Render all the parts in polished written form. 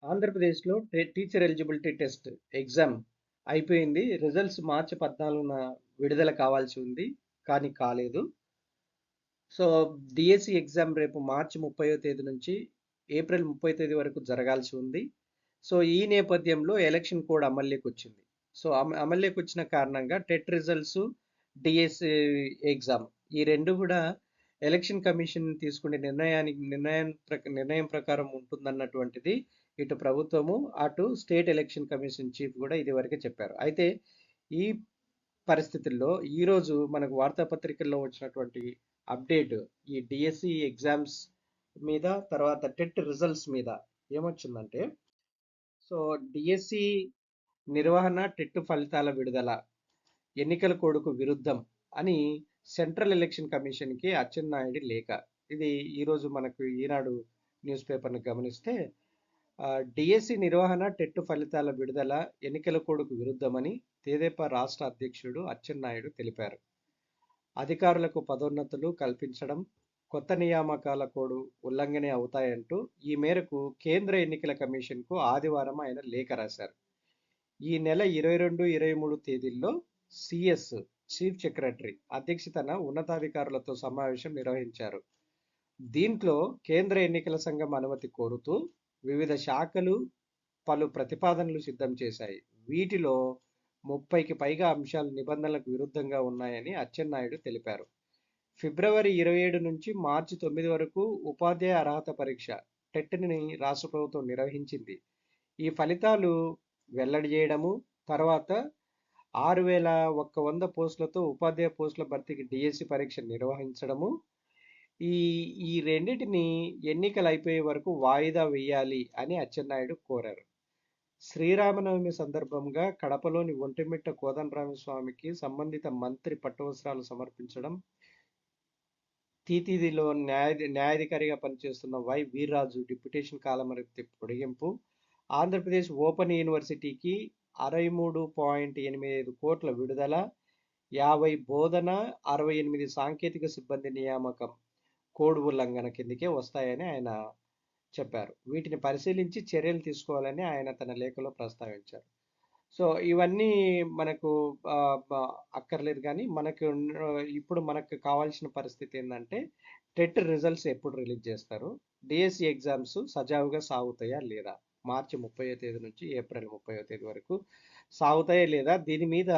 ఆంధ్రప్రదేశ్లో teacher eligibility test exam అయిపోయింది. Results మార్చి 14న విడుదల కావాల్సి ఉంది. కానీ కాలేదు. సో డిఎస్సి ఎగ్జామ్ రేపు మార్చి 30వ తేదీ నుంచి ఏప్రిల్ 30 తేదీ వరకు జరగాల్సి ఉంది. సో ఈ నేపథ్యంలో ఎలక్షన్ కోడ్ అమల్లోకి వచ్చింది. సో అమల్లోకి వచ్చిన కారణంగా టెట్ రిజల్ట్స్, డిఎస్సి ఎగ్జామ్ ఈ రెండు కూడా ఎలక్షన్ కమిషన్ తీసుకునే నిర్ణయం ప్రకారం ఉంటుందన్నటువంటిది ఇటు ప్రభుత్వము అటు స్టేట్ ఎలక్షన్ కమిషన్ చీఫ్ కూడా ఇదివరకే చెప్పారు. అయితే ఈ పరిస్థితుల్లో ఈరోజు మనకు వార్తాపత్రికల్లో వచ్చినటువంటి అప్డేట్ ఈ డిఎస్సి ఎగ్జామ్స్ మీద తర్వాత టెట్ రిజల్ట్స్ మీద ఏమొచ్చిందంటే, సో డిఎస్సి నిర్వహణ టెట్ ఫలితాల విడుదల ఎన్నికల కోడ్కు విరుద్ధం అని సెంట్రల్ ఎలక్షన్ కమిషన్కి అచ్చెన్నాయుడు లేఖ. ఇది ఈరోజు మనకు ఈనాడు న్యూస్ పేపర్ని గమనిస్తే డిఎస్సి నిర్వహణ టెట్ ఫలితాల విడుదల ఎన్నికల కోడ్కు విరుద్ధమని తెదేపా రాష్ట్ర అధ్యక్షుడు అచ్చెన్నాయుడు తెలిపారు. అధికారులకు పదోన్నతులు కల్పించడం, కొత్త నియామకాల కోడ్ ఉల్లంఘనే అవుతాయంటూ ఈ మేరకు కేంద్ర ఎన్నికల కమిషన్కు ఆదివారం ఆయన లేఖ రాశారు. ఈ నెల 22, 23 తేదీల్లో సిఎస్ చీఫ్ సెక్రటరీ అధ్యక్షతన ఉన్నతాధికారులతో సమావేశం నిర్వహించారు. దీంట్లో కేంద్ర ఎన్నికల సంఘం అనుమతి కోరుతూ వివిధ శాఖలు పలు ప్రతిపాదనలు సిద్ధం చేశాయి. వీటిలో 30కి పైగా అంశాలు నిబంధనలకు విరుద్ధంగా ఉన్నాయని అచ్చెన్నాయుడు తెలిపారు. ఫిబ్రవరి 27 నుంచి మార్చి 9 వరకు ఉపాధ్యాయ అర్హత పరీక్ష టెట్ని రాష్ట్ర ప్రభుత్వం నిర్వహించింది. ఈ ఫలితాలు వెల్లడి చేయడము, తర్వాత 6,100 పోస్టులతో ఉపాధ్యాయ పోస్టుల భర్తీకి డిఎస్సి పరీక్ష నిర్వహించడము, ఈ ఈ రెండిటిని ఎన్నికలు అయిపోయే వరకు వాయిదా వేయాలి అని అచ్చెన్నాయుడు కోరారు. శ్రీరామనవమి సందర్భంగా కడపలోని ఒంటిమిట్ట కోదండరామస్వామికి సంబంధిత మంత్రి పట్టువస్త్రాలు సమర్పించడం, తీతిదిలో న్యాయాధికారిగా పనిచేస్తున్న వై వీర్రాజు డిప్యుటేషన్ కాలమరితి పొడిగింపు, ఆంధ్రప్రదేశ్ ఓపెన్ యూనివర్సిటీకి 63.85 కోట్ల విడుదల, 50 బోధన, 68 సాంకేతిక సిబ్బంది నియామకం కోడ్ ఉల్లంఘన కిందకే వస్తాయని ఆయన చెప్పారు. వీటిని పరిశీలించి చర్యలు తీసుకోవాలని ఆయన తన లేఖలో ప్రస్తావించారు. సో ఇవన్నీ మనకు అక్కర్లేదు, కానీ ఇప్పుడు మనకు కావాల్సిన పరిస్థితి ఏంటంటే టెట్ రిజల్ట్స్ ఎప్పుడు రిలీజ్ చేస్తారు, డిఎస్సి ఎగ్జామ్స్ సజావుగా సాగుతాయా లేదా, మార్చి 30వ తేదీ నుంచి ఏప్రిల్ 30వ తేదీ వరకు సాగుతాయా లేదా, దీని మీద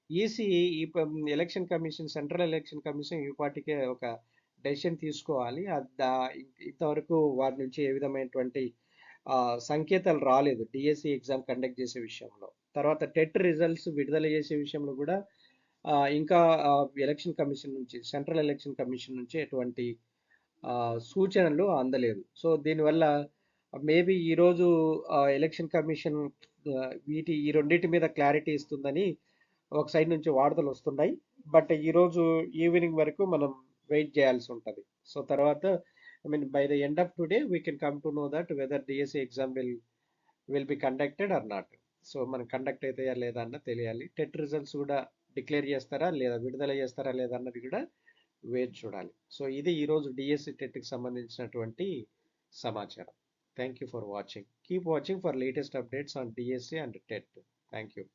EC election commission central election commission ఈ పాటికే ఒక డెసిషన్ తీసుకోవాలి. ఇంతవరకు వారి నుంచి ఏ విధమైనటువంటి సంకేతాలు రాలేదు డిఎస్సి ఎగ్జామ్ కండక్ట్ చేసే విషయంలో. తర్వాత టెట్ రిజల్ట్స్ విడుదల చేసే విషయంలో కూడా ఇంకా ఎలక్షన్ కమిషన్ నుంచి సెంట్రల్ ఎలక్షన్ కమిషన్ నుంచి ఎటువంటి సూచనలు అందలేదు. సో దీనివల్ల మేబీ ఈరోజు ఎలక్షన్ కమిషన్ ఈ రెండింటి మీద క్లారిటీ ఇస్తుందని ఒక సైడ్ నుంచి వార్తలు వస్తున్నాయి. బట్ ఈరోజు ఈవినింగ్ వరకు మనం వెయిట్ చేయాల్సి ఉంటుంది. సో తర్వాత by the end of today we can come to know that whether DSC exam will be conducted or not. So మనం కండక్ట్ అవుతాయా లేదా అన్న తెలియాలి. టెట్ రిజల్ట్స్ కూడా డిక్లేర్ చేస్తారా లేదా, విడుదల చేస్తారా లేదా అన్నది కూడా వేచి చూడాలి. సో ఇది ఈరోజు డిఎస్సి టెట్కి సంబంధించినటువంటి సమాచారం. Thank you for watching. Keep watching for latest updates on DSC and TET. Thank you.